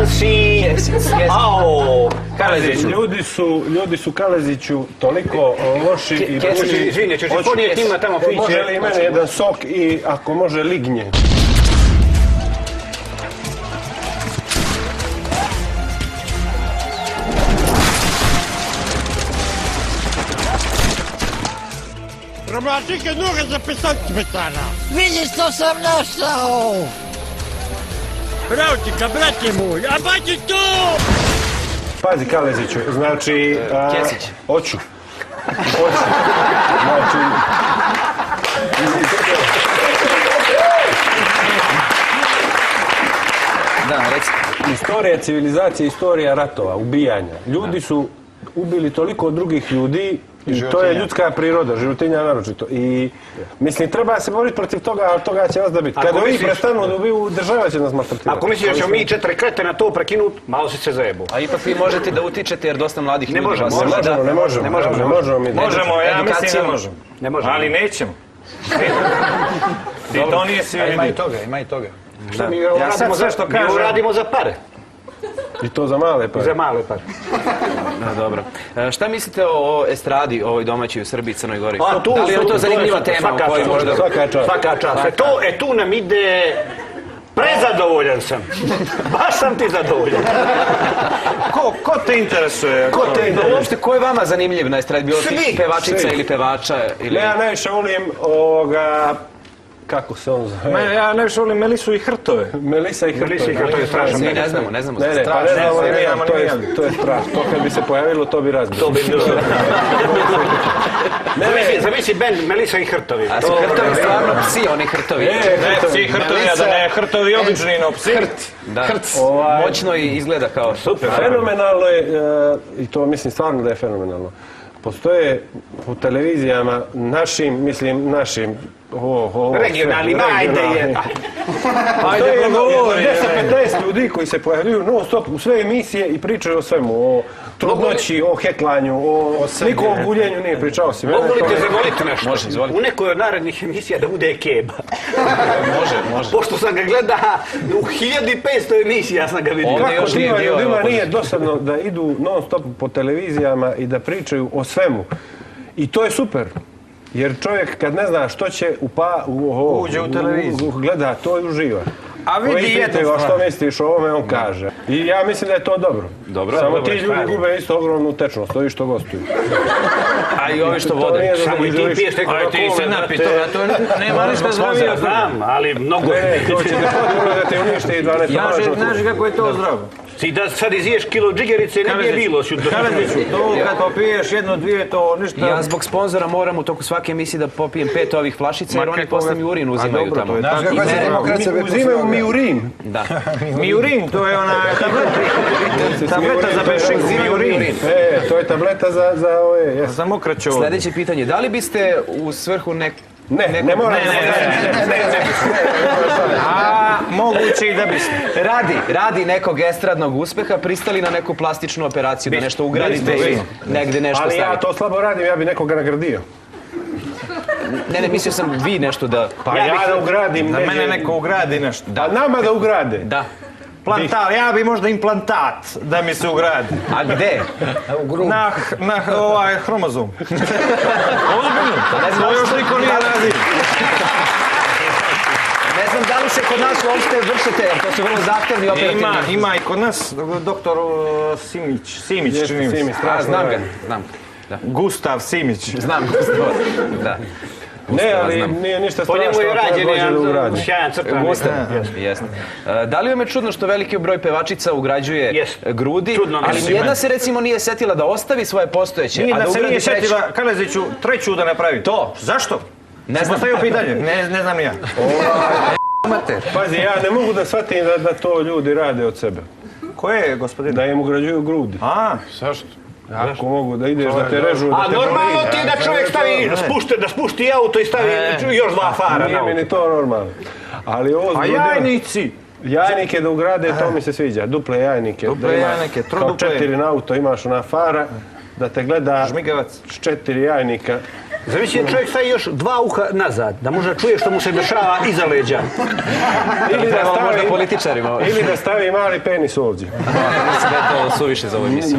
si... Ao, Kaleziću. Ljudi su Kaleziću toliko loši i ružni. Izvini, ćeš ponijeti njima tamo piće. Može li mene jedan sok i ako može lignje? Romantika noga za 500 metara. Vidi što sam našao. Pravčika, brate moj, a baći tu! Pazi Kaleziću, znači... Kesić. Hoću. Znači... Da, recite. Istorija civilizacije, istorija ratova, ubijanja. Ljudi su ubili toliko drugih ljudi i to je ljudska priroda, životinja naročito. I mislim, treba se boriti protiv toga, ali toga će vas da biti. Kada vi prestanu da ubiju, država će nas maltretirati. Ako misliš da ćemo mi 4 krete na to prekinut, malo si se zajebu. A ipak vi možete da utičete jer dosta mladih ljudi vas... Ne možemo. Možemo, ja mislim da možemo. Ne možemo. Ali nećemo. I to nije svi vidi. Ima i toga. Što mi Ja sad sve što kažem... Mi uradimo za pare. I to za male pare. Za male pare. Dobro. Šta mislite o estradi ovoj domaćoj u Srbiji i Crnoj Gori? A tu da li je to zanimljiva tema o kojoj možda... Svaka čast. Tu nam ide... Prezadovoljan sam. Baš sam ti zadovoljan. Ko te interesuje? Uopšte, ko je vama zanimljiv na estradi? Bilo ti pevačica ili pevača? Ja najviše volim ovoga... Kako se on zove? Ja najviše volim Melisu i Hrtove. Melisa i Hrtove. To je strašno. Mi ne znamo. Ne znamo, to je strašno. To kad bi se pojavilo, to bi razbilo. To bi bilo. Zamisli band Melisa i Hrtovi. A su Hrtovi stvarno psi, oni Hrtovi? Ne psi Hrtovi, a da ne Hrtovi obični, no psi. Hrc. Moćno izgleda kao... Super. Fenomenalno je, i to mislim stvarno da je fenomenalno. Postoje po televizijama našim, regionalnim, ajde je. Ajde, progovori. 10-15 ljudi koji se pojavljuju non stop u sve emisije i pričaju o svemu, o trudnoći, o heklanju, o nikom guljenju nije pričao si. Mogu li te zavoliti nešto? Može, izvolite. U nekoj od narednih emisija da bude keba. Može. Pošto sam ga gleda u 1500 emisija sam ga vidio. Ovdje još nije bio... Ljudima nije dosadno da idu non stop po televizijama i da pričaju o svemu. I to je super. Jer čovjek kad ne zna što će uđe u televiziju, gleda to i uživa. A vidi jedno što misliš o ovome, on kaže. I ja mislim da je to dobro. Samo ti ljudi gube isto ogromnu tečnost, ovi što gostuju. A i ovi što vode. Samo i ti piješ neko Aj ti se napi toga, to nema ništa zdravija. Znam, ali mnogo... To će da te uništi i 12 Ja znaš kako je to zdravo. Ti da sad iziješ kilo džigerice, ne bi je bilo. Kaleziću, to kad popiješ jedno, dvije, to ništa... Ja zbog sponzora moram u toku svake emisije da popijem 5 ovih flašica jer oni posle mi urin uzimaju tamo. Uzimaju mi urin. Da. Miurin, to je ona tableta za bešik, miurin. To je tableta za ove... Za mokraću. Sljedeće pitanje, da li biste u svrhu Ne moram. A moguće i da biste. Radi nekog estradnog uspeha pristali na neku plastičnu operaciju, da nešto ugradite i negde nešto stavite. Ali ja to slabo radim, ja bi nekoga nagradio. Ne, mislio sam vi nešto da... Pa ja da ugradim... Da mene neko ugradi nešto. Da nama da ugrade. Da. Plantat, ja bi možda implantat da mi se ugradi. A gde? Na ovaj hromozom. Ozbiljno, to još niko nije radi. Ne znam da li se kod nas uopšte vršite, jer to su vrlo zahtevni operativni. Ima i kod nas doktor Simić, čini mi se. Znam ga, znam. Gustav Simić. Znam Gustav, da. Ne, ali nije ništa strašno. Po njemu je rađen jedan sjajan crtan. Gustav, jesno. Da li vam je čudno što veliki broj pevačica ugrađuje grudi, ali nijedna se recimo nije setila da ostavi svoje postojeće, a da ugradi treću? Nije setila Kaleziću treću da napravi. To. Zašto? Ne znam. Postavio pitanje. Ne znam ni ja. Pazi, ja ne mogu da shvatim da to ljudi rade od sebe. Koje, gospodine? Da im ugrađuju grudi. Zašto? Ako mogu da ideš, da te režu, da te... A normalno ti da čovjek stavi, da spušti auto i stavi još 2 fara. Nije mi ni to normalno. Ali ovo... A jajnici? Jajnike da ugrade, to mi se sviđa. Duple jajnike. Duple jajnike, troduple. Kao 4 na auto imaš ona fara, da te gleda Žmigavac. s 4 jajnika. Zavisi je čovjek stavi još 2 uha nazad, da možda čuje što mu se dešava iza leđa. Ili da stavi mali penis ovdje. Mislim da je to suviše za ovu emisiju.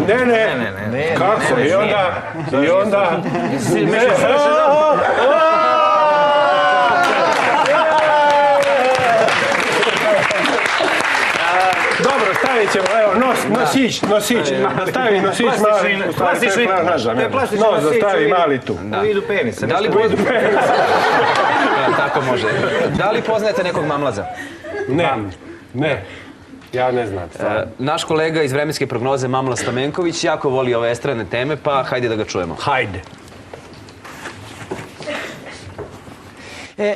Ne. Kako? I onda... Dobro, stavit ćemo, evo, nosić, stavi nosić mali, klasični nosić, stavi mali tu. U vidu penisa. Tako može. Da li poznajete nekog mamlaza? Ne. Ja ne znam. Naš kolega iz vremenske prognoze Mamla Stamenković jako voli ove estrane teme, pa hajde da ga čujemo. Hajde.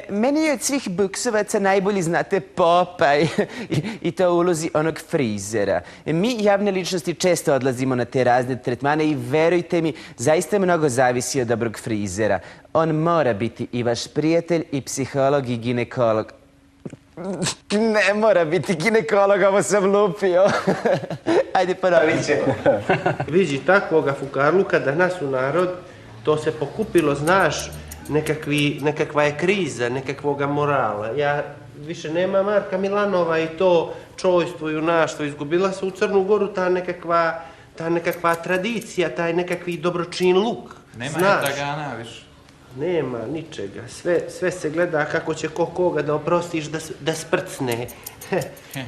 Meni je od svih buksovaca najbolji, znate, Popaj i to u ulozi onog frizera. Mi, javne ličnosti, često odlazimo na te razne tretmane i verujte mi, zaista mnogo zavisi od dobrog frizera. On mora biti i vaš prijatelj, i psiholog, i ginekolog. Ne mora biti ginekolog, ovo sam lupio. Ajde, ponovit ćemo. Vidi, takvoga fukarluka danas u narod, to se pokupilo, znaš, nekakva je kriza, nekakvoga morala. Ja više nema Marka Milanova i to čojstvo, junaštvo. Izgubila se u Crnu Goru ta nekakva tradicija, taj nekakvi dobročin luk. Nema Erdogana više. Nema ničega. Sve se gleda kako će koga da oprostiš da sprcne.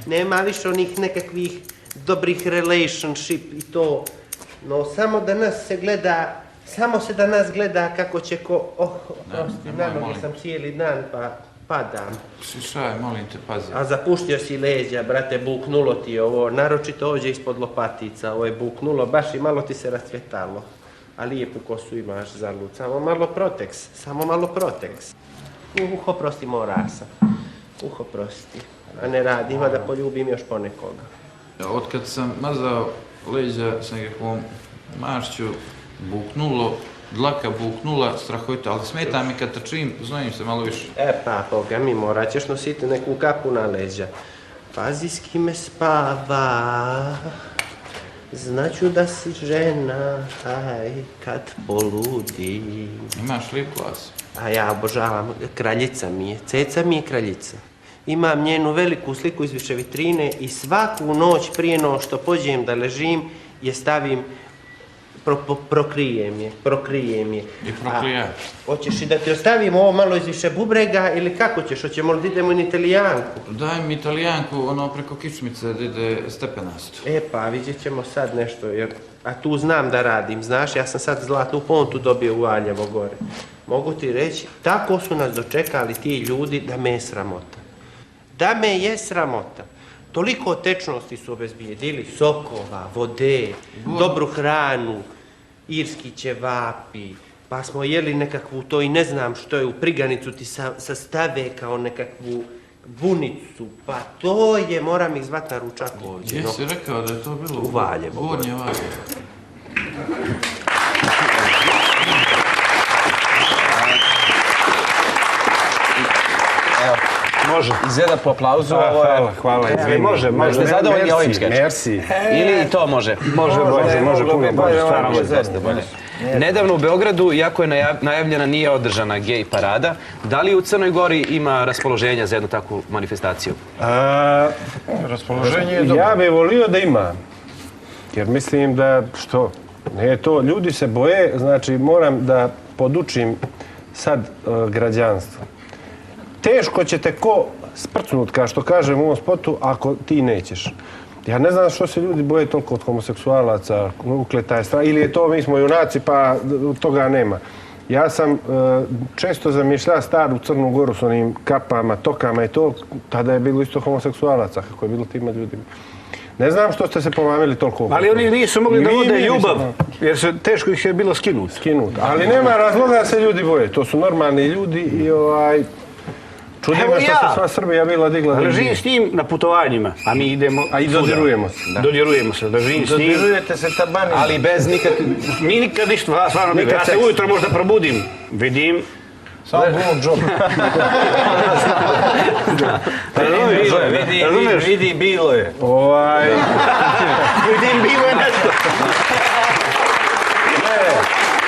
Nema više onih nekakvih dobrih relationship i to. No, samo da nas se gleda... Samo se da nas gleda kako će oprosti, na noge sam cijeli dan pa padam. Šišaj, molim te, pazi. A zapuštio si leđa, brate, buknulo ti ovo, naročito ovdje ispod lopatica, ovo je buknulo, baš i malo ti se rascvjetalo. A lijepu kosu imaš za lud, samo malo proteks. Uho prosti mora sam, uho prosti, a ne radi, ima da poljubim još ponekoga. Otkad sam mazao leđa s nekakvom mašću, buknulo, dlaka buknula, strahovito, ali smeta mi kad trčim, znojim se malo više. Pa, Boga mi, morat ćeš nositi neku kapu na leđa. Pazi s kime spava, znaću da si žena, aj, kad poludi. Imaš lijep glas. A ja obožavam, kraljica mi je, ceca mi je kraljica. Imam njenu veliku sliku iz više vitrine i svaku noć prije no što pođem da ležim je stavim, prokrijem je. I prokrijaš. Hoćeš i da ti ostavim ovo malo iz više bubrega ili kako ćeš? Hoćemo li da idemo na Italijanku? Daj mi Italijanku, ono preko kičmice da ide stepenasto. Pa vidjet ćemo sad nešto, a tu znam da radim, znaš, ja sam sad zlatnu pontu dobio u Valjevo gore. Mogu ti reći, tako su nas dočekali ti ljudi da me je sramota. Da me je sramota. Toliko tečnosti su obezbijedili, sokova, vode, dobru hranu, irski ćevapi, pa smo jeli nekakvu to i ne znam što je u priganicu ti sastave kao nekakvu bunicu, pa to je, moram ih zvat na ručak ovdje. Gdje si rekao da je to bilo? U Valjevo. Gornje Valjevo. Može. Izgleda po aplauzu. Hvala. Može. Ste zadovoljni ovim skečom? Merci. Ili i to može? Može puno bolje. Nedavno u Beogradu, iako je najavljena, nije održana gej parada. Da li u Crnoj Gori ima raspoloženja za jednu takvu manifestaciju? Raspoloženje je dobro. Ja bih volio da ima. Jer mislim da, nije to, ljudi se boje, znači moram da podučim sad građanstvo. Teško će te ko sprcnut, kao što kažem u ovom spotu, ako ti nećeš. Ja ne znam što se ljudi boje toliko od homoseksualaca, ukletaj strah, ili je to mi smo junaci pa toga nema. Ja sam često zamišljao staru Crnu Goru s onim kapama, tokama i to, tada je bilo isto homoseksualaca, kako je bilo tima ljudima. Ne znam što ste se pomamili toliko. Ali oni nisu mogli da vode ljubav, jer teško ih je bilo skinuti. Ali nema razloga da se ljudi boje, to su normalni ljudi i čudim me što se sva Srbija bila digla. Ležim s njim na putovanjima, a mi idemo... A i dodirujemo se. Dodirujemo se, ležim s njim. Dodirujete se tabanima. Ali bez nikakvih... Mi nikad ništa, stvarno bilo. Ja se ujutro možda probudim, vidim... Samo blog job. Vidi, bilo je. Vidim, bilo je nešto.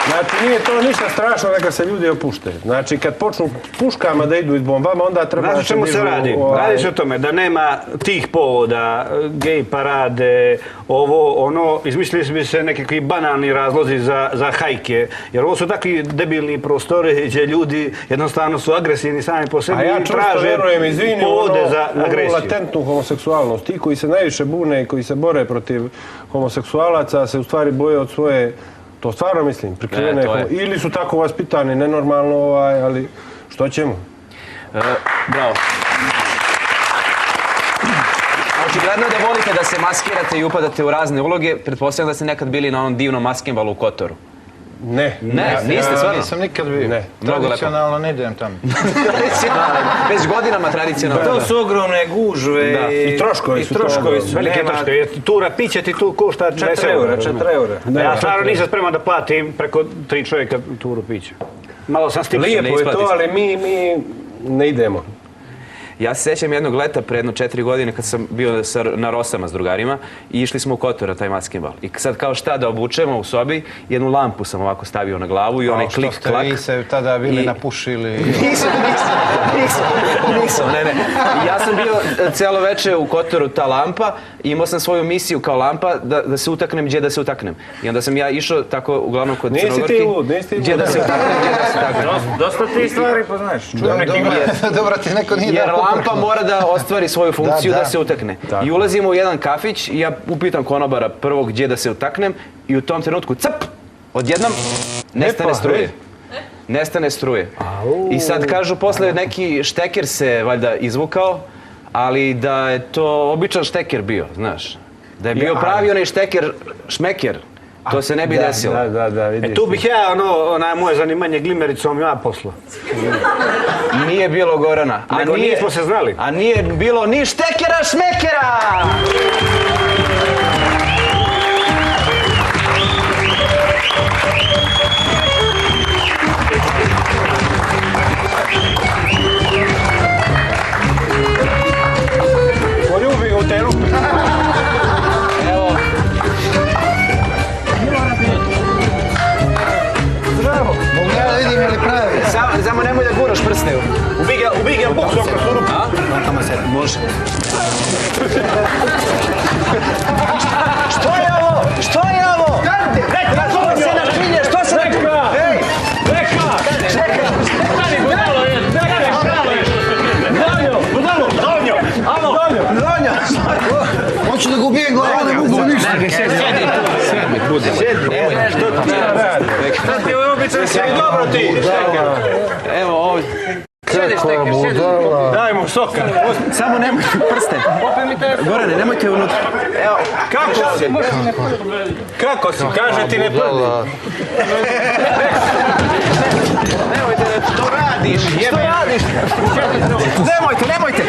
Znači, nije to ništa strašno neka se ljudi opušte. Znači, kad počnu puškama da idu iz bombama, onda treba... Znaš o čemu se radi? Radi se o tome da nema tih povoda, gej parade, ovo, ono, izmislili bi se nekakvi banalni razlozi za hajke. Jer ovo su takvi debilni prostori gdje ljudi jednostavno su agresivni sami po sebi i traže povode za agresiju. Latentnu homoseksualnost. Ti koji se najviše bune i koji se bore protiv homoseksualaca se u stvari boje od svoje, to stvarno mislim, prikrivene, ili su tako vaspitani, nenormalno, ali što ćemo? Bravo. Očigledno je da volite da se maskirate i upadate u razne uloge. Pretpostavljam da ste nekad bili na onom divnom maskenbalu u Kotoru. Ne. Ne, niste stvarno? Nisam nikad bio. Ne. Tradicionalno ne idem tamo. Tradicionalno, već godinama tradicionalno. To su ogromne gužve i troškovi su velike troškovi. Tura piće ti tu košta 4 eura. 4 eura. Ja stvarno nisam spreman da platim preko 3 čovjeka turu pića. Malo sam stipšen. Lijepo je to, ali mi ne idemo. Ja se sjećam jednog leta pre jedno 4 godine kad sam bio na Rosama s drugarima i išli smo u Kotor na taj maskenbal. I sad kao šta da obučemo u sobi, jednu lampu sam ovako stavio na glavu i onaj klik klak. Vi se tada bili napušili? Nisam, ne. Ja sam bio cijelo večer u Kotoru ta lampa i imao sam svoju misiju kao lampa da se utaknem gdje da se utaknem. I onda sam ja išao tako uglavnom kod Crnogorki. Gdje da se utaknem. Dosta ti stvari poznaješ. Dobro ti neko nije jer lampa mora da ostvari svoju funkciju da se utakne. I ulazimo u jedan kafić i ja upitam konobara prvo gdje da se utaknem i u tom trenutku cp! Odjednom nestane struje. Nestane struje. I sad kažu posle neki šteker se valjda izvukao, ali da je to običan šteker bio, znaš. Da je bio pravi onaj šteker šmeker. To se ne bi desilo. Da, vidiš. Tu bih ja, moje zanimanje glimericom ja poslao. Nije bilo Gorana. Nego nismo se znali. A nije bilo ni štekera šmekera! Poljubi ga u te rupe. Samo nemoj da guraš prste. Ubij ga buksom kroz tu rupu. Tamo se, može. Što je ovo? Što je ovo? Što se načinje? Što se načinje? Hej! Čekaj! Zonjo! Hoću da ga ubijem glavu, ne mogu ništa. Sjedi, budi. Šta ti je običan sjedi? Dobro ti! Evo ovdje. Kakva budala. Daj mu soka. Samo nemojte prsten. Gorane, nemojte unutra. Evo, kako si? Kako si? Kaže ti ne prdi. Nemojte, što radiš? Što radiš? Nemojte.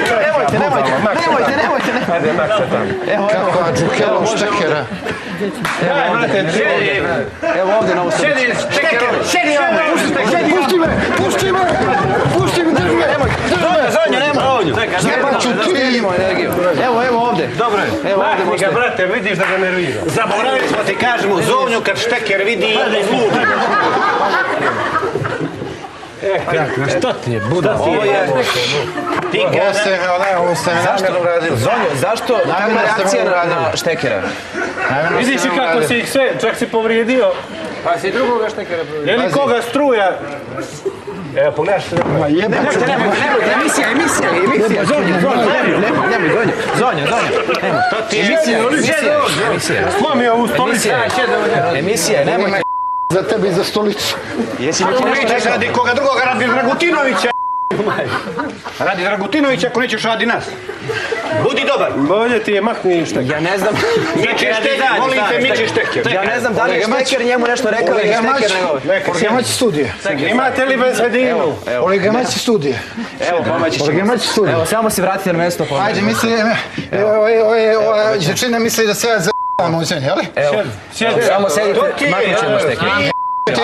Ajde, Maksa tamo. Kakva džukelo štekera. Evo ovdje na ovu stranu. Šedi ovdje! Pusti me, drži me. Zonja, nema ovdje. Jebaću ti. Evo ovdje. Dobro je. Evo ovdje Mahni možete. ga, brate, vidiš da ga nervira. Zaboravili smo ti kažemo Zonju kad šteker vidi ludi. Što ti je budala? Ovo je... Ovo ste me namjerno uradili. Zonjo, zašto takva reakcija na štekera? Vidiš i kako si ih sve, čak si povrijedio. Pa si drugoga štekera povrijedio. Je li koga struja? Evo, pogledaš se. Nemojte, emisija. Zonjo. Emisija. Slomi ovu stolicu. Emisija, nemojte. Za tebe i za stolicu. Jesi mi ti nešto Nećeš rekao? radi koga drugoga, radi Dragutinovića. Radi Dragutinovića ako nećeš radi nas. Budi dobar. Bolje ti je makni šteker. Ja ne znam... Miči šteker, molite miči šteker. Ja ne znam da li je šteker njemu nešto rekao ili šteker nego... Orgemaći studije. Imate li bensedinu? Orgemaći studije. Evo, pomoći ćemo. Orgemaći studije. Evo, samo se vratite na mjesto. Ajde, misli, ova dječina misli da se ja za***am u zemlji, jel? Evo, samo sedite, maknut ćemo šteker.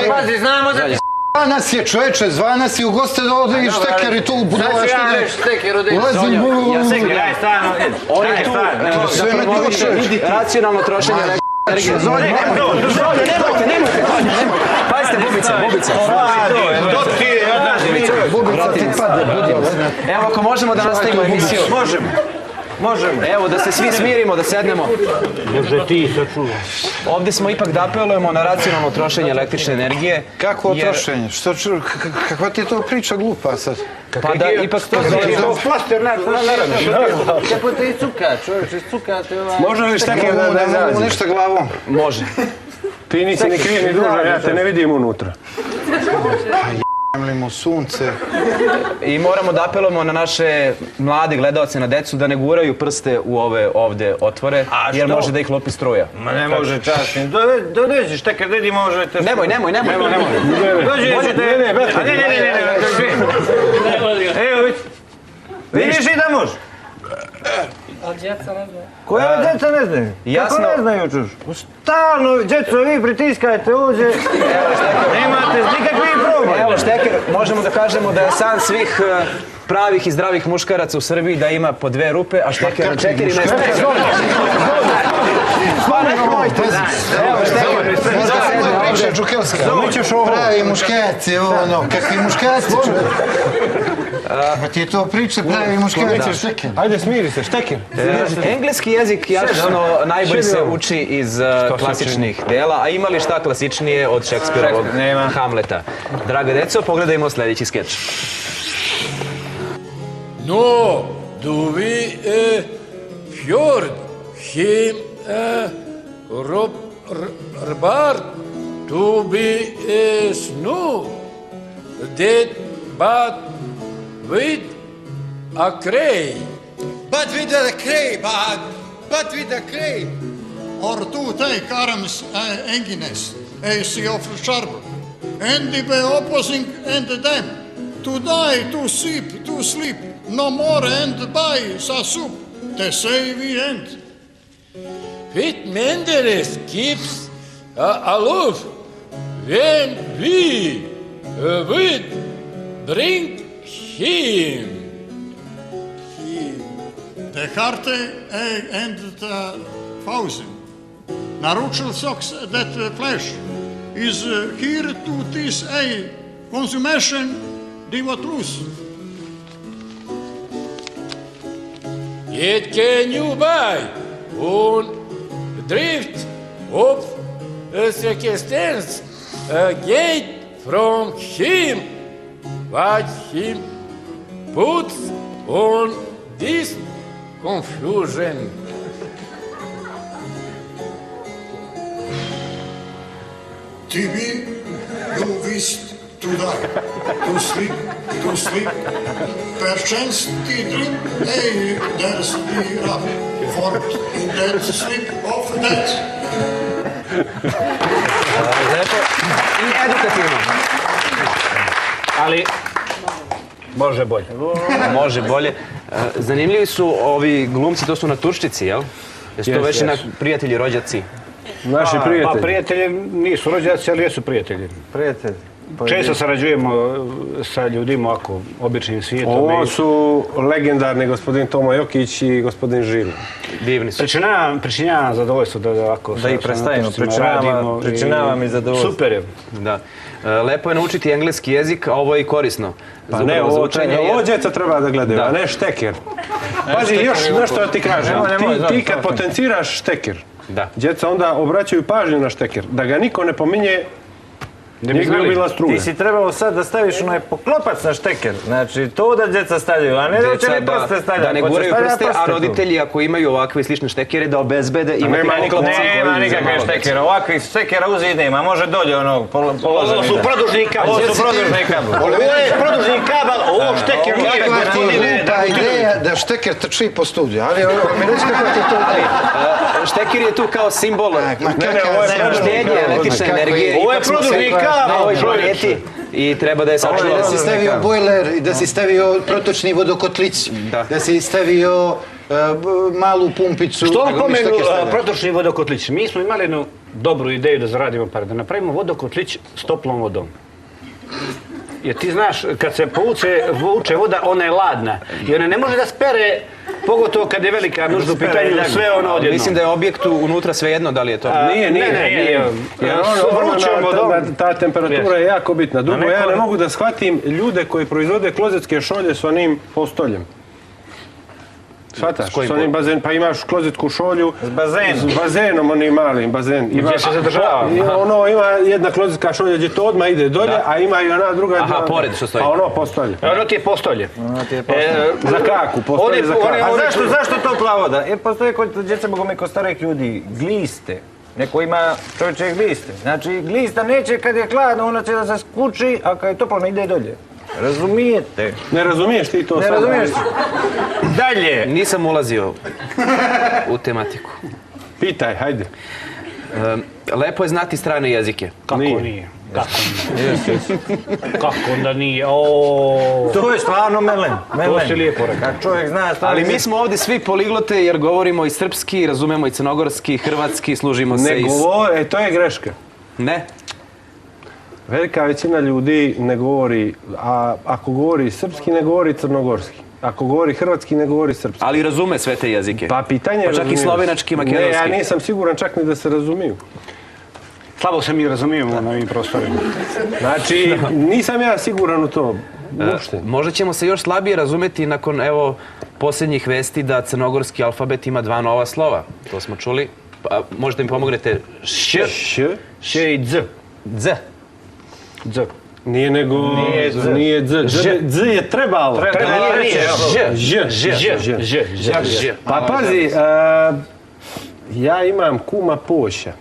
Pazi, znamo da ti Zva nas je čoveče, zva nas i u goste da ovdje i šteker i tu budalaštine. Ulazim u... Šteker, aj stano. On je tu Sve me troše. racionalno trošenje energije. Zonja, nemojte. Pazite, Jeste bubica. Bubica ti pade. Evo, ako možemo da nastavimo emisiju. Možemo. Evo, da se svi smirimo, da sednemo. Može ti sačuvaj. Ovdje smo ipak da apelujemo na racionalno trošenje električne energije. Kako trošenje? Kakva ti je to priča glupa sad? Pa da, ipak to zove... To plaster naravno. Kako te i cuka, čovječe, cukate ovaj... Može li šteker da Ne mogu zađe? ništa glavom. Može. Ti nisi ni kriv ni dužan, ja te ne vidim unutra. Jemlimo sunce. I moramo da apelujemo na naše mlade gledalce, na decu, da ne guraju prste u ove ovde otvore, jer može da ih lopi struja. Ma ne može časni. Dođi šteker, dedi možete... Nemoj. Dođi, Ne, brate. Evo vidi. Vidiš i da može. A djeca ne znaju. Koja djeca ne znaju? Jasno. Kako ne znaju čuš? Stalno, djeco, vi pritiskajte ovdje. Nemate nikakvih problema. Evo, Šteker, možemo da kažemo da je san svih pravih i zdravih muškaraca u Srbiji da ima po 2 rupe, a Šteker na 4 ne smije. Evo, Šteker, Priča Đukelska. Pravi muškarci, ono, kakvi muškarci čovjek. Pa ti je to priča pravi muškarci. Ajde, smiri se, šteker. Engleski jezik jasno najbolje se uči iz klasičnih dela, a ima li šta klasičnije od Šekspirovog Hamleta? Draga deco, pogledajmo sljedeći skeč. No, du vi fjord, him rbar, tu bi snu, det bat vid a krej. But with the clay, but with the clay. Or to take arms engines, AC of sharp, and the opposing and them. To die, to sleep, no more and buy sa soup, the say we end. Fit Menderes keeps aloof when we would bring him. De harte and the thousand. Naručil socks that flesh is here to this consummation divatrus. Yet can you buy on drift of circumstance a gate from him what him puts on this confusion. TV, you wished to die, to sleep. Perchance the dream, there's the rap, for in that sleep of death. Lepo i edukativno. Ali, može bolje. Može bolje. Zanimljivi su ovi glumci, to su naturščici, jel? Jesu to već prijatelji, rođaci? Naši Pa prijatelji. prijatelji nisu rođaci, ali jesu prijatelji. Prijatelj. Često sarađujemo sa ljudima ovako, običnim svijetom. Ovo su legendarni gospodin Tomo Jokić i gospodin Žil. Divni su. Pričinjavam zadovoljstvo da ovako Da ih predstavimo, pričinavam i zadovoljstvo. Super je. Da. Lepo je naučiti engleski jezik, a ovo je i korisno. Pa ne, ovo djeca treba da gledaju, a ne šteker. Pazi, još nešto da ti kažem. Ti kad potenciraš šteker, djeca onda obraćaju pažnju na šteker. Da ga niko ne pominje, njeg bi ubila struja. Ti si trebao sad da staviš onaj poklopac na šteker. Znači, to da djeca stavljaju, a ne da će li prste stavljaju. Da ne guraju prste, a roditelji ako imaju ovakve slične štekere da obezbede imati poklopci. Nema nikakve štekera, ovakvih štekera uzi nema, može dolje onog položeni. Ovo su produžni kabel. Ovo su produžni kabel. Ovo je produžni kabel, ovo šteker nije. Pa ideja da šteker trči po studiju, ali mi reći kako ti to ideja. Šteker je tu kao simbol štednje električne energije. Ovo je produžni kabel. Na ovoj planeti i treba da je sačuvao. Da si stavio bojler i da si stavio protočni vodokotlić, da si stavio malu pumpicu. Što pomenu protočni vodokotlić? Mi smo imali jednu dobru ideju da zaradimo par, da napravimo vodokotlić s toplom vodom. Jer ti znaš, kad se vuče voda, ona je ladna. I ona ne može da spere, pogotovo kad je velika nužda u pitanju, sve ono odjedno. Mislim da je objektu unutra svejedno da li je to. Nije. Ta temperatura je jako bitna. Drugo, ja ne mogu da shvatim ljude koji proizvode klozetske šolje s onim postoljem. Shvataš? S onim bazenom, pa imaš klozetsku šolju s bazenom, onim malim bazen. Gdje se zadržava? Ima jedna klozetska šolja gdje to odmah ide dolje, a ima i ona druga... Aha, pored što stoji. A ono postolje. Ono ti je postolje. Za kaku, postolje za kaku. A zašto topla voda? Jer postoje kod djeca, bogome, kod starih ljudi, gliste. Neko ima čovječe gliste. Znači, glista neće kad je hladno, ona će da se skuči, a kad je toplo ne ide dolje. Razumijete? Ne razumiješ ti to? Ne razumiješ? Dalje! Nisam ulazio u tematiku. Pitaj, hajde. Lepo je znati strane jezike. Kako nije? Kako onda nije? To je stvarno melen. To si lijepo rekao. Kad čovjek zna strane Ali jezike. mi smo ovdje svi poliglote jer govorimo i srpski, razumemo i crnogorski, hrvatski, služimo se i... To je greška. Ne? Velika većina ljudi ne govori, a ako govori srpski, ne govori crnogorski. Ako govori hrvatski, ne govori srpski. Ali razume sve te jezike. Pa pitanje je pa čak i slovenački, makedonski. Ne, ja nisam siguran čak ni da se razumiju. Slabo se mi razumijemo na ovim prostorima. Znači, nisam ja siguran u to. Možda ćemo se još slabije razumeti nakon, evo, posljednjih vesti da crnogorski alfabet ima 2 nova slova. To smo čuli. Možete mi pomognete? Š i dz. Dz. Dz. Nije nego... Nije dz. Dz je trebalo. Ž. Pa pazi, ja imam kuma Poša.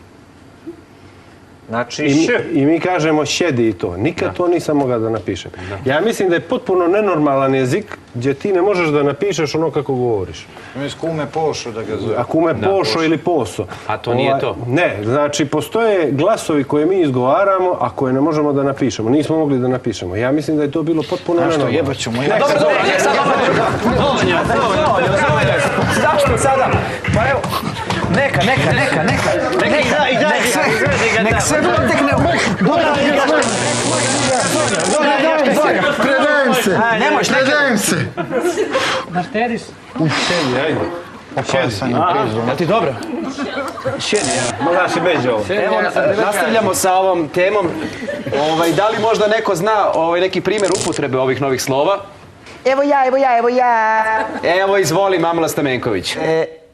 Znači š. I mi kažemo šedi i to. Nikad to nisam mogao da napišem. Ja mislim da je potpuno nenormalan jezik gdje ti ne možeš da napišeš ono kako govoriš. Mis kume Pošo da ga zove. A kume Pošo ili Poso. A to nije to? Ne, znači postoje glasovi koje mi izgovaramo, a koje ne možemo da napišemo. Nismo mogli da napišemo. Ja mislim da je to bilo potpuno nenormalno. Što jebaću mu ja. Zašto sada? Pa evo, neka. Nek se dotekne. Predajem se. Marteris. Šedi, ajde. Jel ti dobro? Šedi, možda si bez ovo. Evo, nastavljamo sa ovom temom. Da li možda neko zna neki primjer upotrebe ovih novih slova? Evo ja. Evo, izvoli, Mamula Stamenković.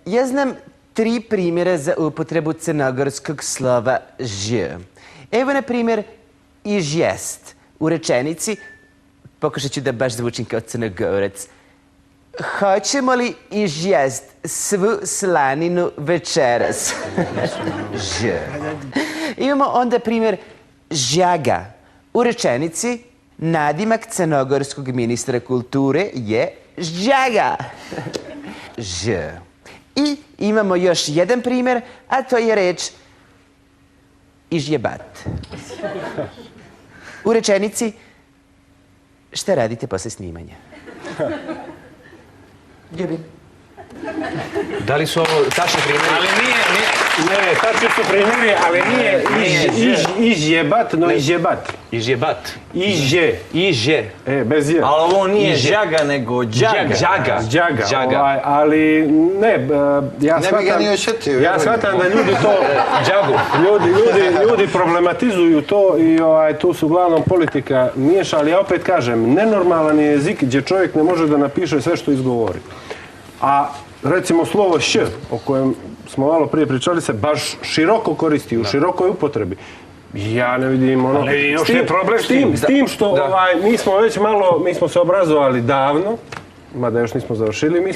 Ja znam 3 primjera za upotrebu crnogorskog slova ž. Evo, na primjer, izjest. U rečenici, pokušat ću da baš zvučim kao crnogorac. Hoćemo li izjest svu slaninu večeras? Ž. Imamo onda primjer žaga. U rečenici, nadimak crnogorskog ministra kulture je žaga. Ž. I imamo još jedan primjer, a to je reč izjebat. U rečenici, šta radite posle snimanja? Ljubim. Da li su ovo tačni primjeri? Ali ne, tačni su primjeri, ali nije izjebat, no izjebat. Izjebat. Iže. Bez je. Ali ovo nije žaga, nego džaga. Džaga. Ali ne, ja shvatam da ljudi to... Džagu. Ljudi problematizuju to i tu su uglavnom politika miješa, ali ja opet kažem, nenormalan je jezik gdje čovjek ne može da napiše sve što izgovori. A recimo slovo š, o kojem smo malo prije pričali, se baš široko koristi, u širokoj upotrebi. Ja ne vidim ono... Ali još je problem s tim što mi smo se obrazovali davno, mada još nismo završili,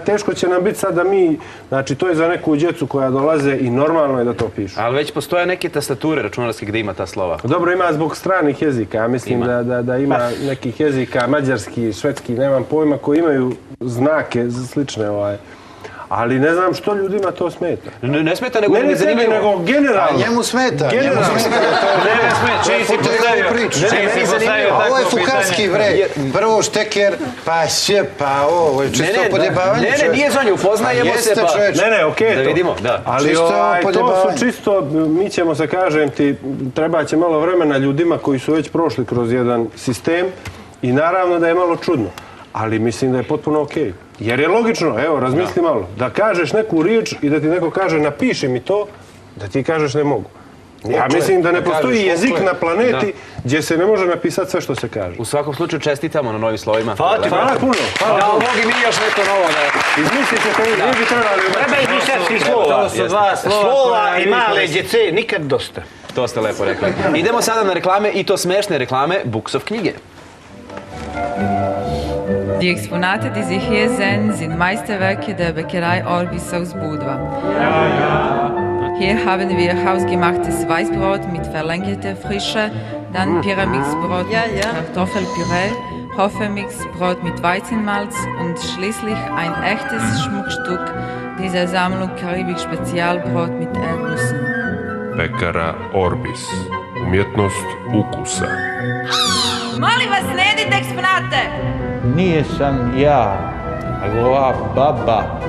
teško će nam biti sad da mi, znači to je za neku djecu koja dolaze i normalno je da to pišu. Ali već postoje neke tastature računarske gde ima ta slova. Dobro, ima zbog stranih jezika, ja mislim da ima nekih jezika, mađarski, švedski, nemam pojma, koji imaju znake slične. Ali ne znam što ljudima to smeta. Ne smeta, nego ne zanimljivo. nego generalno. Njemu smeta. Ovo je fukarski vre. Prvo šteker, pa še, pa ovo. Čisto podjebavanje. Ne, nije Zonja, upoznajemo se pa... Ne, okej. Da vidimo, da. Ali to su čisto, mi ćemo se, kažem ti, treba će malo vremena ljudima koji su već prošli kroz jedan sistem i naravno da je malo čudno. Ali mislim da je potpuno okej. Jer je logično, evo, razmisli malo, da kažeš neku riječ i da ti neko kaže napiši mi to, da ti kažeš ne mogu. Ja mislim da ne postoji jezik na planeti gdje se ne može napisati sve što se kaže. U svakom slučaju čestitamo na novim slovima. Hvala puno. Da, mogi mi još neko novo da... Izmislit ćete vi, vi bi trebali... Treba izmišljati slova. To su dva Slova i male djece, nikad dosta. To ste lepo rekli. Idemo sada na reklame, i to smešne reklame Buksov knjige. Die Exponate, die Sie hier sehen, sind Meisterwerke der Bäckerei Orbis aus Budva. Hier haben wir hausgemachtes Weißbrot mit verlängerter Frische, dann Pyramixbrot mit Kartoffelpüree, Hafermixbrot mit Weizenmalz und schließlich ein echtes Schmuckstück dieser Sammlung Karibik-Spezialbrot mit Erdnüssen. Pekara Orbis. Umjetnost ukusa. Molim vas, ne jedite eksponate! Nije sam ja, nego ova baba.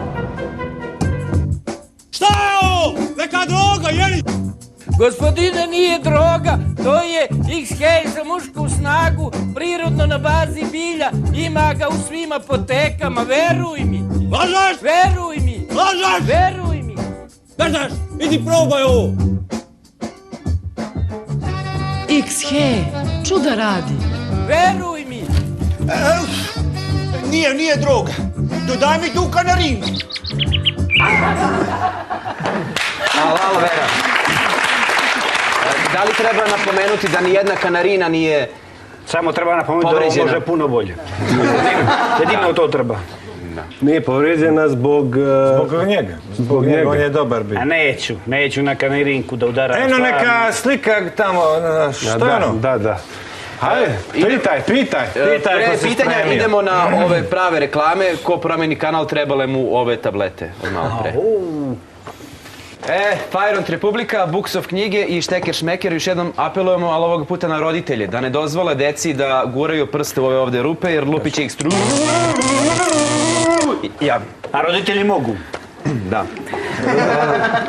Šta je ovo? Neka droga, jeli? Gospodine, nije droga, to je XH za mušku snagu, prirodno na bazi bilja, ima ga u svim apotekama, veruj mi. Lažeš? Veruj mi. Lažeš? Veruj mi. Ne znaš, idi probaj ovo. XH, čuda radi. Veruj mi. Nije droga. Dodaj mi tu kanarinku. Alo, Vera. Da li treba napomenuti da nijedna kanarina nije Samo treba napomenuti da ovo može puno bolje. Jedino to treba. Nije povrijeđena zbog njega. Zbog njega, on je dobar bio. A neću na kanarinku da udaram. Eno neka slika tamo, što je ono? Da. Hajde, pitaj. Pre pitanja idemo na ove prave reklame. Ko promeni kanal, trebale mu ove tablete od malo pre. Fajront Republika, Buksov knjige i Šteker Šmeker. Još jednom apelujemo, ali ovog puta na roditelje, da ne dozvole deci da guraju prste u ove ovde rupe, jer lupit će ih A roditelji mogu. Da.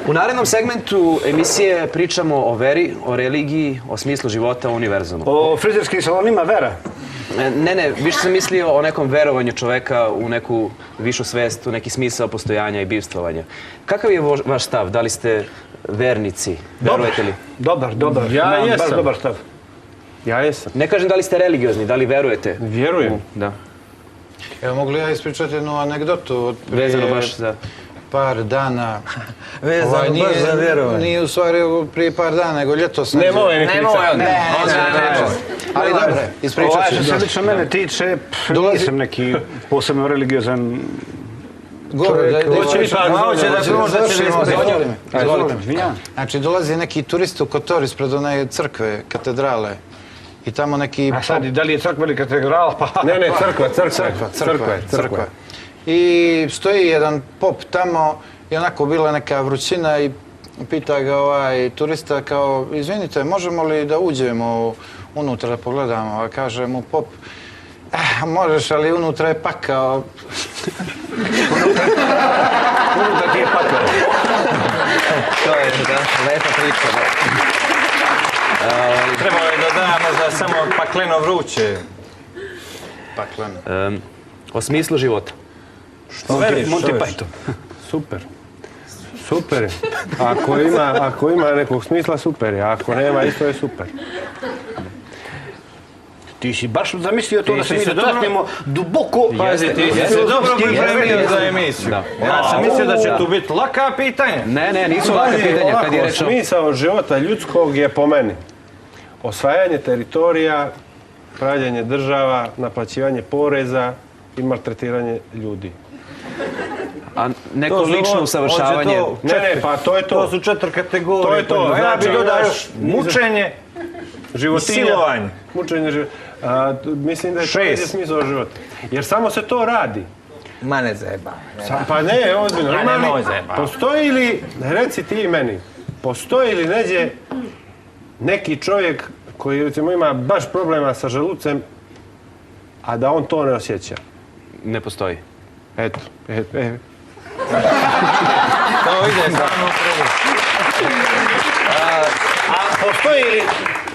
U narednom segmentu emisije pričamo o veri, o religiji, o smislu života, o univerzumu. O frizerskim salonima vera? Ne, više sam mislio o nekom verovanju čoveka u neku višu svest, u neki smisao postojanja i bivstvovanja. Kakav je vaš stav? Da li ste vernici? Verujete li? Dobar. Ja jesam. Baš dobar stav. Ja jesam. Ne kažem da li ste religiozni, da li verujete? Vjerujem. Da. Evo, mogu li ja ispričati jednu anegdotu? Vezano baš za... par dana. Vezano baš za vjerovanje. Nije u stvari prije par dana, nego ljetos. Ne moj. Ali dobro, ispričat ću. Što se lično mene tiče, nisam neki posebno religiozan čovjek. Znači, dolazi neki turist u Kotor ispred one crkve, katedrale. I tamo neki... A sad, da li je crkva ili katedrala? Ne, crkva. I stoji jedan pop tamo i onako bila neka vrućina i pita ga turista kao, izvinite, možemo li da uđemo unutra da pogledamo? A kaže mu pop, možeš, ali unutra je pakao. Unutra ti je pakao. To je, lepa priča. Trebalo je da da možda samo pakleno vruće. Pakleno. O smislu života. Što veriš? Monty Python. Super. Ako ima nekog smisla, super je. Ako nema, isto je super. Ti si baš zamislio to da se mi dotaknemo duboko... Pazi, ti si se dobro pripremio za emisiju. Ja sam mislio da će tu biti laka pitanja. Ne, nisu laka pitanja kad je rečeno. Smisao života ljudskog je po meni osvajanje teritorija, pravljenje država, naplaćivanje poreza i maltretiranje ljudi. A neko lično usavršavanje... Ne, pa to je to. To su 4 kategorije. To je to. Ja bi dodaš mučenje i silovanje. Mislim da je to smisao života. Jer samo se to radi. Ma ne zajeba. Pa ne, ozbiljno. Ma Ima li, nemoj zajebavati. postoji li, reci ti meni, postoji li neđe neki čovjek koji recimo ima baš problema sa želucem, a da on to ne osjeća? Ne postoji. Eto. To ide samo A postoji li,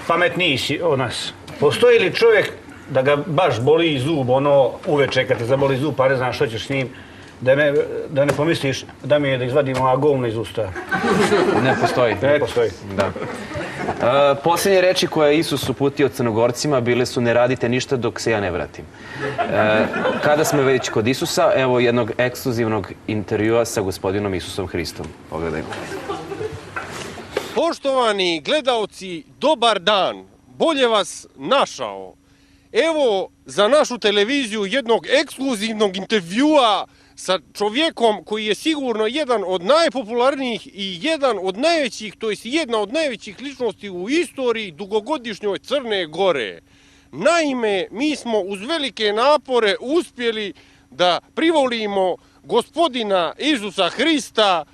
pametniji si od nas, postoji li čovjek da ga baš boli zub, ono uveče kad te zaboli zub pa ne znaš što ćeš s njim, da ne pomisliš da mi je da izvadimo ova govna iz usta? Ne postoji. Ne postoji. Da. Posljednje reči koje je Isus uputio Crnogorcima bile su ne radite ništa dok se ja ne vratim. Kada smo već kod Isusa, evo jednog ekskluzivnog intervjua sa gospodinom Isusom Hristom. Pogledajmo. Poštovani gledaoci, dobar dan. Bolje vas našao. Evo za našu televiziju jednog ekskluzivnog intervjua sa čovjekom koji je sigurno jedan od najpopularnijih i jedan od najvećih, to jest jedna od najvećih ličnosti u istoriji dugogodišnjoj Crne Gore. Naime, mi smo uz velike napore uspjeli da privolimo gospodina Isusa Hrista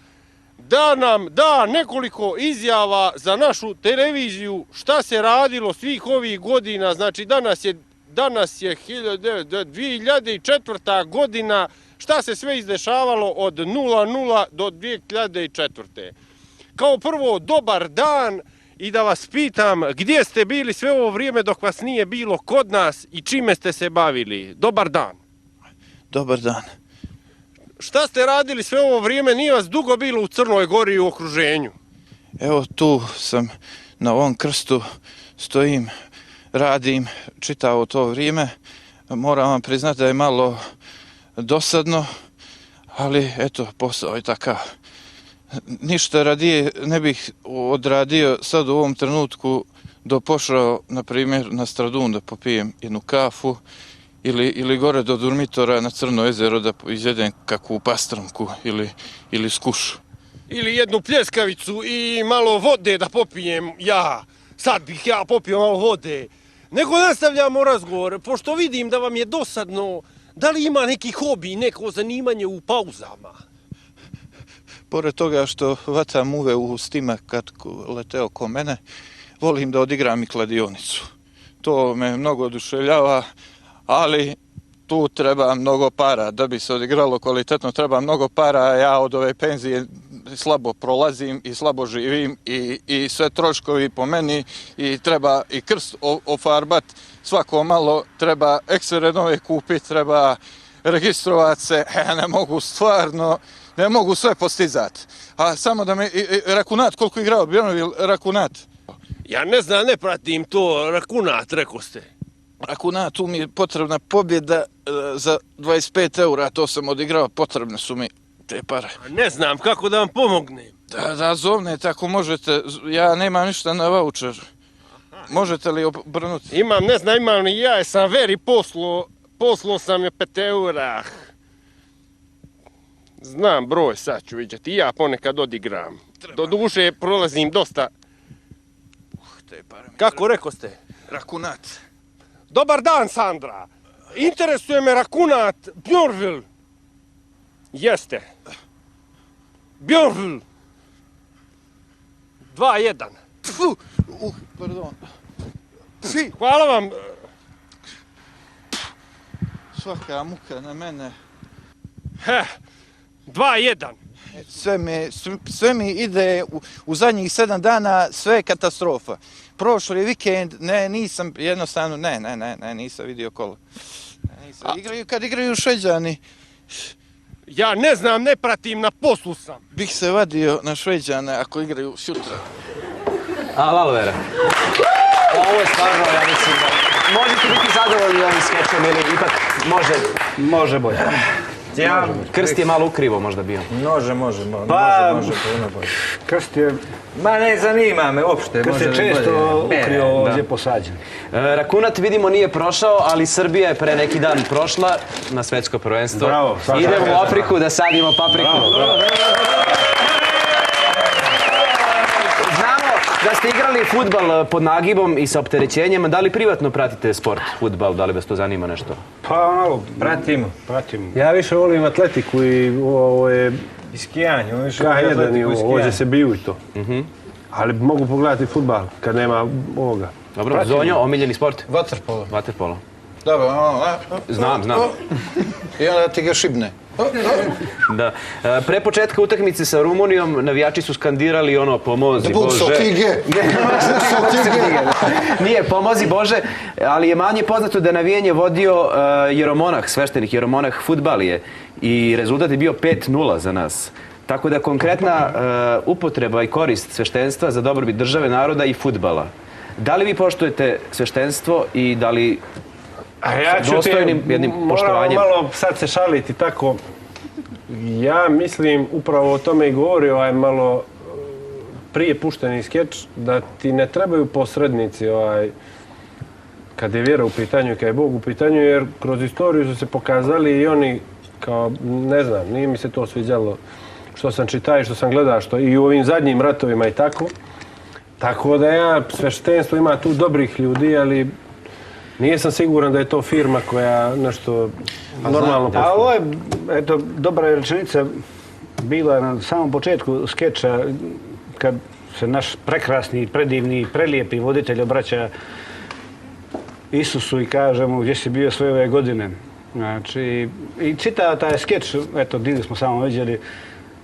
da nam da nekoliko izjava za našu televiziju šta se radilo svih ovih godina. Znači danas je 2004. godina, šta se sve izdešavalo od 00 do 2004. Kao prvo, dobar dan i da vas pitam gdje ste bili sve ovo vrijeme dok vas nije bilo kod nas i čime ste se bavili. Dobar dan. Dobar dan. Šta ste radili sve ovo vrijeme, nije vas dugo bilo u Crnoj Gori i u okruženju? Evo tu sam na ovom krstu, stojim, radim čitavo to vrijeme. Moram vam priznati da je malo dosadno, ali eto, posao je takav. Ništa radije ne bih odradio sad u ovom trenutku do pošao, na primjer, na Stradun da popijem jednu kafu ili gore do Durmitora na Crno jezero da izjedem kakvu pastramku ili skušu. Ili jednu pljeskavicu i malo vode da popijem ja. Sad bih ja popio malo vode. Nego nastavljamo razgovor, pošto vidim da vam je dosadno. Da li ima neki hobi, neko zanimanje u pauzama? Pored toga što vatam uve u stima kad lete oko mene, volim da odigram i kladionicu. To me mnogo oduševljava, ali tu treba mnogo para. Da bi se odigralo kvalitetno treba mnogo para, a ja od ove penzije slabo prolazim i slabo živim i sve troškovi po meni i treba i krst ofarbat svako malo, treba eksere nove kupiti, treba registrovati se, ja ne mogu stvarno, ne mogu sve postizati. A samo da me, Rakunat, koliko igrao, Bjornovil Rakunat? Ja ne znam, ne pratim to, Rakunat, rekao ste. Rakunat, tu mi je potrebna pobjeda za 25 eura, to sam odigrao, potrebne su mi te pare. Ne znam kako da vam pomognem. Da zovnete ako možete, ja nemam ništa na voucher. Možete li obrnuti? Imam i ja, sam veri poslao sam je 5 eura. Znam broj, sad ću vidjeti, i ja ponekad odigram. Do duše prolazim dosta. Kako rekao ste? Rakunat. Dobar dan, Sandra. Interesuje me Rakunat Bjornvil. Jeste. Bjornvil. 2-1. Pardon. Hvala vam. Svaka muka na mene. 2-1. Sve mi ide u zadnjih 7 dana, sve je katastrofa. Prošli vikend, nisam jednostavno, nisam vidio kola. Kad igraju Šveđani. Ja ne znam, ne pratim, na poslu sam. Bih se vadio na Šveđane ako igraju sutra. Valvera. Ovo je stvarno, ja mislim da možete biti zadovoljni ovim skečom ili ipak može bolje. Krst je malo ukrivo možda bio. Može puno bolje. Krst je... Ma ne zanima me uopšte. Krst je često ukrivo ovdje posađen. Rakunat vidimo nije prošao, ali Srbija je pre neki dan prošla na svetsko prvenstvo. Bravo. Idemo u Afriku da sadimo papriku. da ste igrali fudbal pod nagibom i sa opterećenjem, da li privatno pratite sport, fudbal, da li vas to zanima nešto? Pa ono, Pratimo. Ja više volim atletiku i ovo je I skijanje. K1 i ovo se biju i to. Ali mogu pogledati fudbal kad nema ovoga. Dobro, Zonjo, omiljeni sport? Vaterpolo. Vaterpolo. Dobro, Znam. I onda ti ga šibne. Da. Pre početka utakmice sa Rumunijom navijači su skandirali ono pomozi Bože. Nije pomozi Bože, ali je manje poznato da je navijanje vodio jeromonah, sveštenik jeromonah fudbalije i rezultat je bio 5-0 za nas. Tako da konkretna upotreba i korist sveštenstva za dobrobit države, naroda i fudbala. Da li vi poštujete sveštenstvo i da li dostojnim jednim poštovanjem? Malo sad se šaliti tako. Ja mislim, upravo o tome i govori ovaj malo prije pušteni skeč, da ti ne trebaju posrednici kad je vjera u pitanju i kad je Bog u pitanju, jer kroz istoriju su se pokazali i oni kao, ne znam, nije mi se to sviđalo što sam čitao i što sam gledao, što i u ovim zadnjim ratovima i tako. Tako da sveštenstvo ima tu dobrih ljudi, ali nisam siguran da je to firma koja nešto normalno posluje. A ovo je, eto, dobra rečenica bila na samom početku skeča, kad se naš prekrasni, predivni, prelijepi voditelj obraća Isusu i kaže mu gdje si bio sve ove godine. Znači, i čita taj skeč, eto, divno smo samo vidjeli,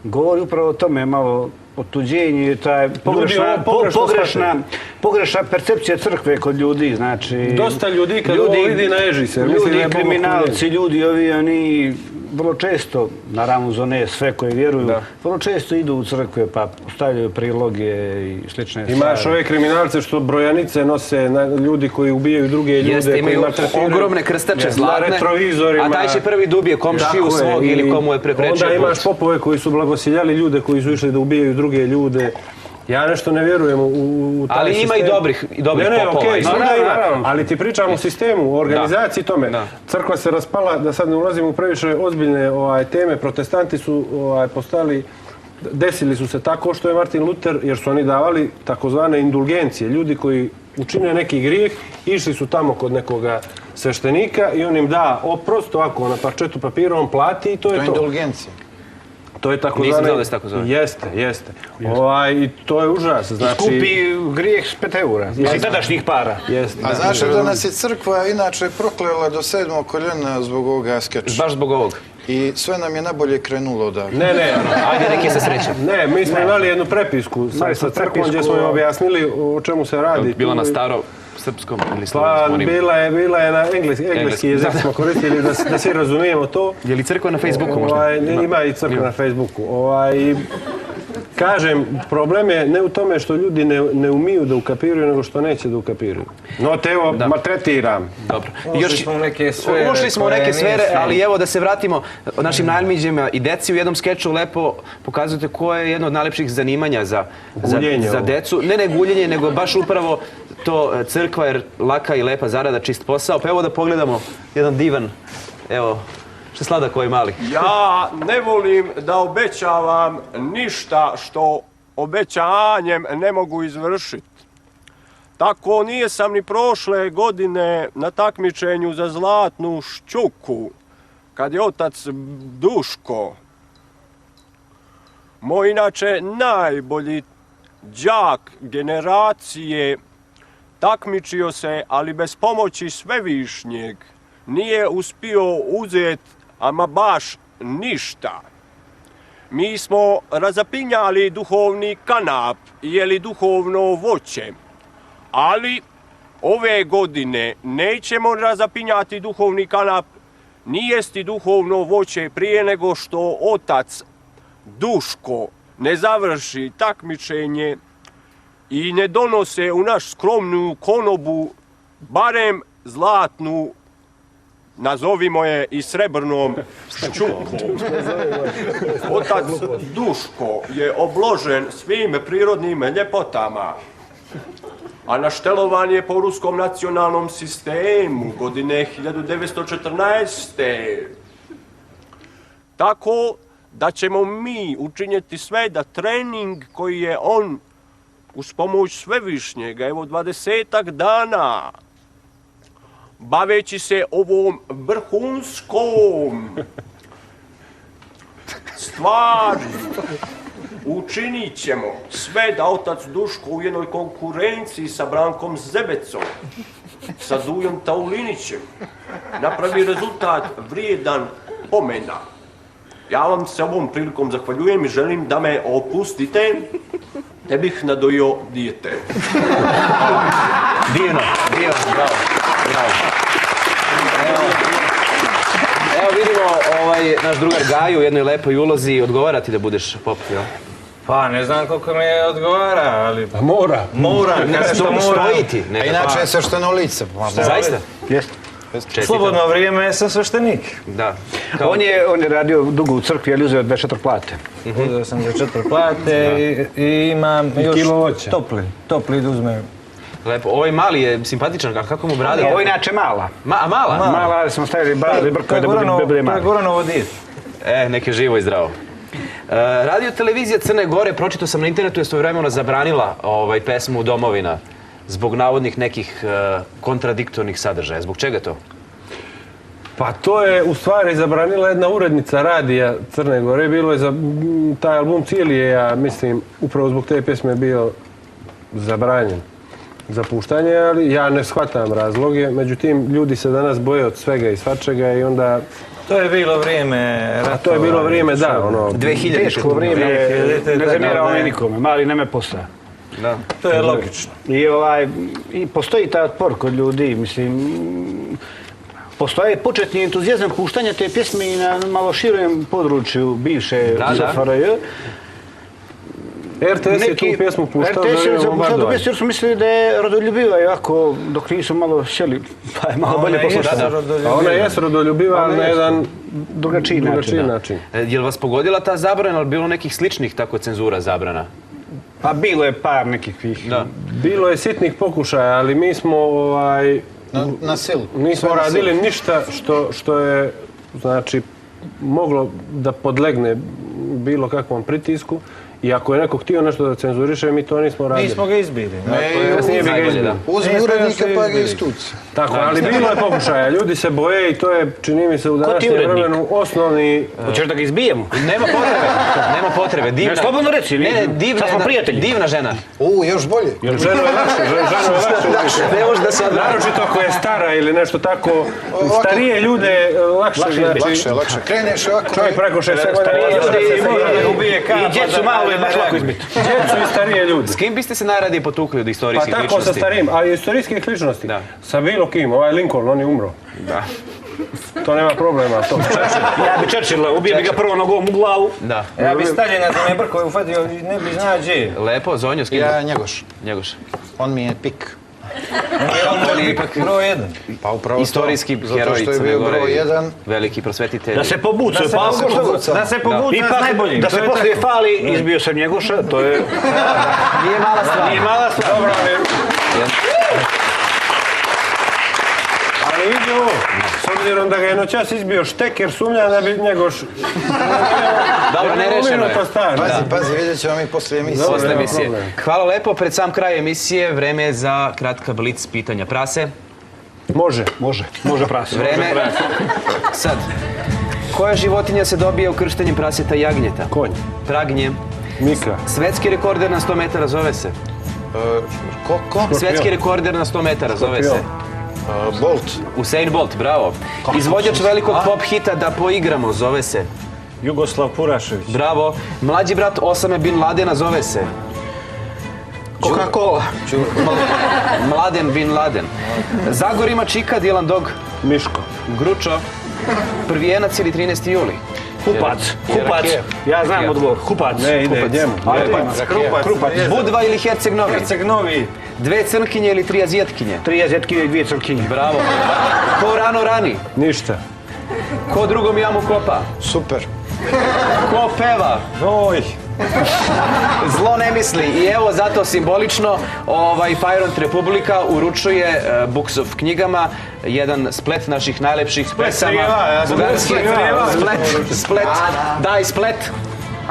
govori upravo o tome malo otuđenje, taj pogrešna percepcija crkve kod ljudi, znači... Dosta ljudi kad ovo vidi naježi se. Ljudi, kriminalci, ljudi ovi, oni vrlo često, naravno uz one sve koje vjeruju, vrlo često idu u crkve pa stavljaju priloge i slične stvari. Imaš ove kriminalce što brojanice nose, ljudi koji ubijaju druge ljude. Jeste, imaju ogromne krstače zlatne, na retrovizorima. a taj će prvi dubije komšiju svog ili komu je preprečio put. Onda imaš popove koji su blagosiljali ljude koji su išli da ubijaju druge ljude. Ja nešto ne vjerujem u taj sistem. Ali ima i dobrih popova. Ali ti pričam o sistemu, o organizaciji tome. Crkva se raspala, da sad ne ulazimo u previše ozbiljne teme, protestanti su postali, desili su se tako što je Martin Luther, jer su oni davali takozvane indulgencije. Ljudi koji učine neki grijeh, išli su tamo kod nekoga sveštenika i on im da oprost, ovako na parčetu papira, on plati i to je to. To je indulgencija. To je tako Nisam znao da se tako zove. Jeste. I to je užas. Skupi grijeh s 5 eura. Mislim, tadašnjih para. A znaš da nas je crkva inače proklela do 7. koljena zbog ovoga skeča? Baš zbog ovog. I sve nam je najbolje krenulo odavde. Ne. Ajde, neki se srećem. Ne, mi smo imali jednu prepisku sa crkvom gdje smo im objasnili o čemu se radi. Bila na staro srpskom ili slovenskom? Bila je na engleski jezik smo koristili da svi razumijemo to. Je li crkva na Facebooku možda? Ima i crkva na Facebooku. Kažem, problem je ne u tome što ljudi ne umiju da ukapiraju, nego što neće da ukapiraju. No te evo, maltretiram. Dobro. Ušli smo u neke sfere, ali evo da se vratimo našim najmlađima i deci. U jednom skeču lepo pokazujete koje je jedno od najlepših zanimanja za decu. Ne guljenje, nego baš upravo to crkva, jer laka i lepa zarada, čist posao. Pa evo da pogledamo jedan divan, evo, što sladak ovaj mali. Ja ne volim da obećavam ništa što obećanjem ne mogu izvršiti. Tako nijesam ni prošle godine na takmičenju za zlatnu šćuku, kad je otac Duško, moj inače najbolji đak generacije, takmičio se, ali bez pomoći Svevišnjeg nije uspio uzeti ama baš ništa. Mi smo razapinjali duhovni kanap i jeli duhovno voće, ali ove godine nećemo razapinjati duhovni kanap ni jesti duhovno voće prije nego što otac Duško ne završi takmičenje i ne donose u naš skromnu konobu barem zlatnu, nazovimo je i srebrnom šćuku. Otac Duško je obložen svim prirodnim ljepotama, a naštelovan je po ruskom nacionalnom sistemu godine 1914. Tako da ćemo mi učiniti sve da trening koji je on uz pomoć Svevišnjega, evo 20-ak dana, baveći se ovom vrhunskom stvari, učinit ćemo sve da otac Duško u jednoj konkurenciji sa Brankom Zebecom, sa Dujom Taulinićem, napravi rezultat vrijedan pomena. Ja vam se ovom prilikom zahvaljujem i želim da me opustite, te bih nadojio dijete. Divno, bravo. Evo vidimo naš drugar Gaju u jednoj lepoj ulozi. Odgovara ti da budeš pop, jel? Pa ne znam koliko mi odgovara, ali... Mora. Mora, nešto mora. A inače je svešteno lice. Zaista? Jeste. Slobodno vrijeme je sa sveštenik. Da. On je radio dugo u crkvi, ali uzeo 24 plate. Uzeo sam 24 plate i imam još topli da uzmem. Lepo. Ovaj mali je simpatičan, kako mu brada? Ovo je inače mala. Mala? Mala, ali smo stavili brade brkove da bude mali. To je Goranovo dijete. Nek je živo i zdravo. Radio televizija Crne Gore, pročitao sam na internetu, je svojevremeno zabranila pesmu Domovina zbog navodnih nekih kontradiktornih sadržaja. Zbog čega to? Pa to je u stvari zabranila jedna urednica radija Crne Gore. Bilo je za taj album cijeli je, ja mislim, upravo zbog te pjesme bio zabranjen za puštanje, ali ja ne shvatam razloge. Međutim, ljudi se danas boje od svega i svačega i onda... To je bilo vrijeme ratova. To je bilo vrijeme, da, ono... 2000. Teško vrijeme, ne zamjerao ni nikome, mali nema posla. Da. To je logično. I postoji ta otpor kod ljudi, mislim... Postoje početni entuzijazam puštanja te pjesme i na malo širem području bivše SFRJ. RTS je tu pjesmu puštao za vrijeme bombardovanja. Jer su mislili da je rodoljubiva i ovako, dok nisu malo sjeli, pa je malo bolje poslušati. Ona je rodoljubiva, ali na jedan drugačiji način. Je li vas pogodila ta zabrana, ali bilo nekih sličnih tako cenzura zabrana? Pa bilo je par nekih. Bilo je sitnih pokušaja, ali mi smo na silu. Nismo radili ništa što je, znači, moglo da podlegne bilo kakvom pritisku. I ako je neko htio nešto da cenzuriše, mi to nismo radili. Nismo ga izbili. Kasnije bi ga izbili. Uzmi urednika pa ga istuci. Tako, ali bilo je pokušaja. Ljudi se boje i to je, čini mi se, u današnjem vremenu osnovni... Hoćeš da ga izbijemo? Nema potrebe. Ne, slobodno reci. Sad smo prijatelji. Divna žena. Još bolje. Jer žena je lakše. Ne može da se odbrani. Naročito ako je stara ili nešto tako. Starije ljude lakše. Lakše. Kreneš ovako. Čovjek preko 60 starije ljudi može da ubije kapa. I djecu malo je baš lako izbiti. Djecu i starije ljudi. S kim biste se najradije potukli od istorijskih ličnosti? Pa tako sa starijim, ali istorijskih ličnosti. Sa bilo kim. Ovaj Lincoln, on je umro. Da. To nema problema. Ja bi Churchilla, ubije bi ga prvo nogom u glavu. Da. Ja bi Staljina da me brkove ufatio i ne bi znao gdje je. Lepo, Zonjo, s kim? Ja Njegoš. Njegoš. On mi je pik. On je ipak broj 1. Pa upravo istorijski heroj Crne Gore, veliki prosvetitelj. Da se pobuca, da se pobuca s najboljim. Da se poslije fali, izbio sam Njegoša, to je... Nije mala stvar. Dobro, ali vidi ovo, s obzirom da ga je noćas izbio Šteker, sumnja da bi Njegoš... Dobro, nerešeno je. Pazi, vidjet ćemo mi poslije emisije. Hvala lepo, pred sam kraj emisije, vreme je za kratka blic pitanja. Prase? Može prase. Vreme. Sad, koja životinja se dobije u krštenjem praseta jagnjeta? Konj. Pragnje. Mika. Svetski rekorder na 100 metara zove se? Ko? Svetski rekorder na 100 metara zove se? Bolt. Usain Bolt, bravo. Izvođač velikog pop hita Da poigramo zove se? Jugoslav Purašević. Bravo. Mlađi brat Osame Bin Ladena zove se? Coca-Cola. Mladen Bin Laden. Zagor ima čika, Dylan Dog? Miško. Gručo. Prvijenac ili 13. juli? Hupac. Ja znam odgovor. Hupac. Ne, ide njemu. Krupac. Budva ili Herceg Novi? Herceg Novi. 2 crnkinje ili 3 azjetkinje? 3 azjetkinje i 2 crnkinje. Bravo. Ko rano rani? Ništa. Ko drugom jamu kopa? Super. Ko peva? Oj. Zlo ne misli. I evo zato simbolično Fajront Republika uručuje Buksov knjigama jedan splet naših najlepših pesama. Splet. Daj splet.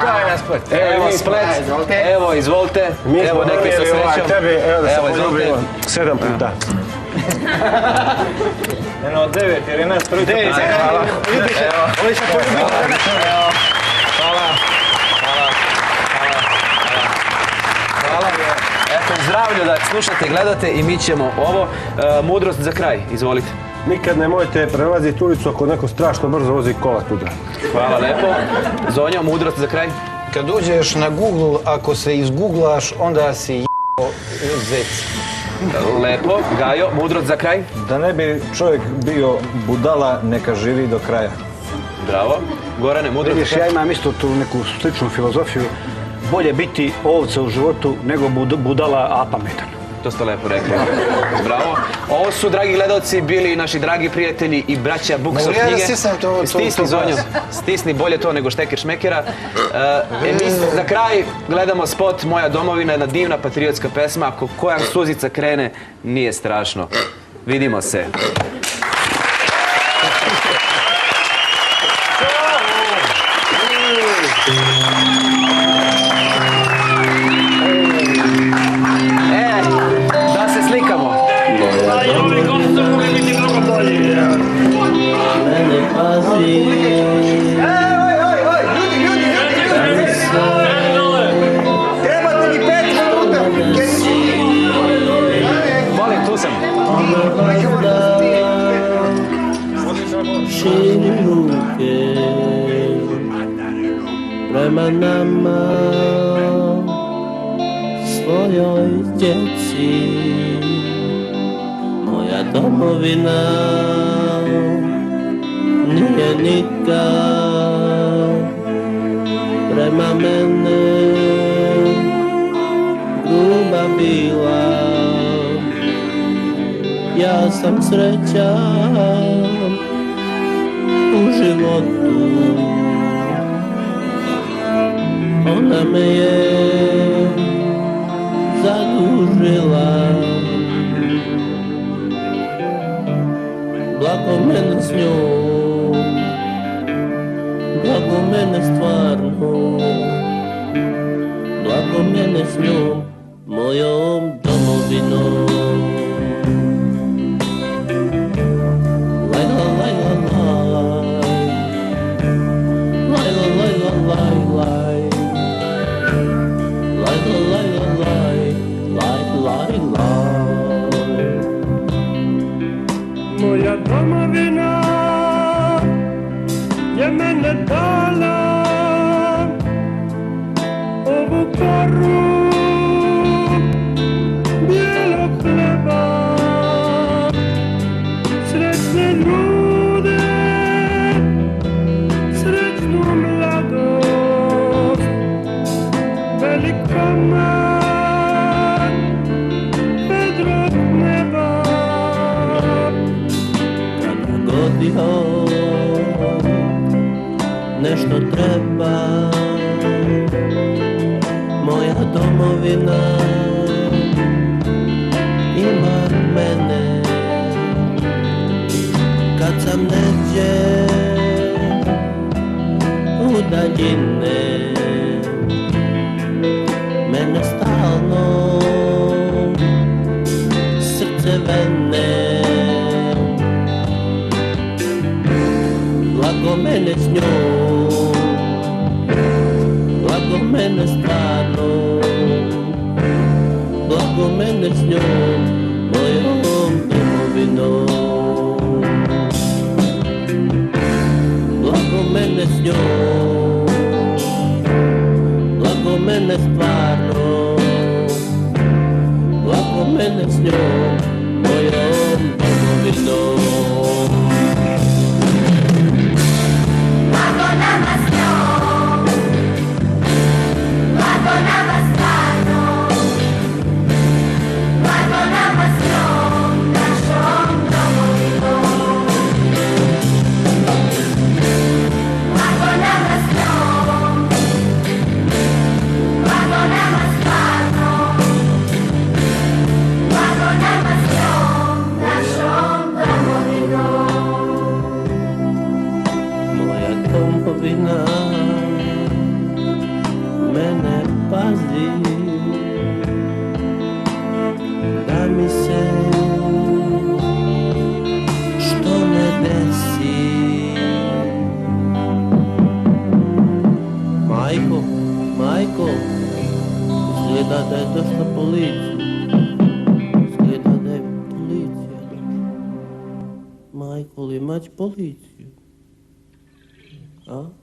Kao je na Split. Evo Split, evo izvolite, evo neki sa srećom. Tebi, evo da Evo, sam izvolite. dobio 7 puta. Jedno od 9 jer je naš prvi to. Hvala. Oni se poljubi. Hvala. Eto, zdravlju da slušate, gledate i mi ćemo ovo. Mudrost za kraj, izvolite. Nikad nemojte prelaziti ulicu ako neko strašno brzo vozi kola tuda. Hvala lepo. Zonjo, mudrost za kraj. Kad uđeš na Google, ako se izgooglaš, onda si zec. Lepo. Gajo, mudrost za kraj. Da ne bi čovjek bio budala, neka živi do kraja. Bravo. Gorane, mudrost za Vidiš, kraj. ja imam isto tu neku sličnu filozofiju. Bolje biti ovca u životu nego budala, a pametan. To ste lepo rekli. Bravo. Ovo su, dragi gledalci, bili naši dragi prijatelji i braća Buksov Mogu ja da knjige. stisnem to Stisni, Zonjo. Stisni, bolje to nego šteker šmekera. Za kraj gledamo spot Moja domovina, jedna divna patriotska pesma. Ako koja suzica krene, nije strašno. Vidimo se. Da se slikamo. Trebate mi 5 minuta. Molim, tu sam. Širi ruke prema nama, svojoj djeci. Moja domovina nije nikad prema mene gruba bila. Ja sam srećan u životu, ona me je zadužila. Blago mene s njom, blago mene stvarno, blago mene s njom, mojom domovinom. Moja domovina je mene dala ovu koru bijelog hleba, sretne ljude, sretnu mladost, velik komad vedrog neba. Godio, nešto treba, moja domovina ima mene. Kad sam neđe u daljine, mene stalno srce vene. Blago mene s njom, blago mene stvarno, blago mene s njom, mojom domovinom. Blago mene s njom, blago mene stvarno, blago mene s njom, mojom domovinom. mene pazi, da mi se što ne desi. Majko, majko, izgleda da je došla policija. Izgleda da je policija došla. Majko, li imać policiju? A?